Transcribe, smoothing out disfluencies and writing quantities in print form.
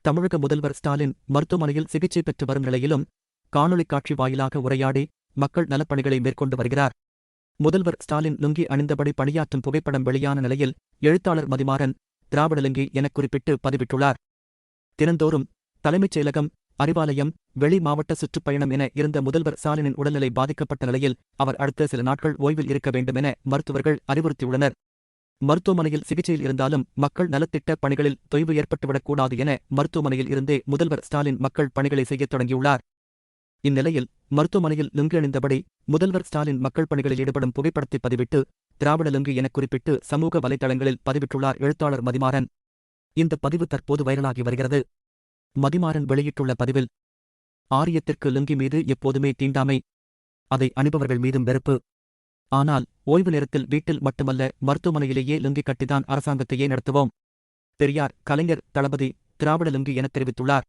தமிழக முதல்வர் ஸ்டாலின் மருத்துவமனையில் சிகிச்சை பெற்று வரும் நிலையிலும் காணொளி காட்சி வாயிலாக உரையாடி மக்கள் நலப்பணிகளை மேற்கொண்டு வருகிறார். முதல்வர் ஸ்டாலின் லுங்கி அணிந்தபடி பணியாற்றும் புகைப்படம் வெளியான நிலையில் எழுத்தாளர் மதிமாறன் திராவிட லுங்கி எனக் குறிப்பிட்டு பதிவிட்டுள்ளார். தினந்தோறும் தலைமைச் செயலகம், அறிவாலயம், வெளி மாவட்ட சுற்றுப்பயணம் என இருந்த முதல்வர் ஸ்டாலினின் உடல்நிலை பாதிக்கப்பட்ட நிலையில் அவர் அடுத்த சில நாட்கள் ஓய்வில் இருக்க வேண்டும் என மருத்துவர்கள் அறிவுறுத்தியுள்ளனர். மருத்துவமனையில் சிகிச்சையில் இருந்தாலும் மக்கள் நலத்திட்ட பணிகளில் தொய்வு ஏற்பட்டுவிடக்கூடாது என மருத்துவமனையில் இருந்தே முதல்வர் ஸ்டாலின் மக்கள் பணிகளை செய்யத் தொடங்கியுள்ளார். இந்நிலையில் மருத்துவமனையில் லுங்கி அணிந்தபடி முதல்வர் ஸ்டாலின் மக்கள் பணிகளில் ஈடுபடும் புகைப்படத்தை பதிவிட்டு திராவிட லுங்கி எனக் குறிப்பிட்டு சமூக வலைதளங்களில் பதிவிட்டுள்ளார் எழுத்தாளர் மதிமாறன். இந்த பதிவு தற்போது வைரலாகி வருகிறது. மதிமாறன் வெளியிட்டுள்ள பதிவில், ஆரியத்திற்கு லுங்கி மீது எப்போதுமே தீண்டாமை, அதை அணிபவர்கள் மீதும் வெறுப்பு. ஆனால் ஓய்வு நேரத்தில் வீட்டில் மட்டுமல்ல மருத்துவமனையிலேயே லுங்கி கட்டிதான் அரசாங்கத்தையே நடத்துவோம். பெரியார், கலைஞர், தளபதி, திராவிட லுங்கி எனத் தெரிவித்துள்ளார்.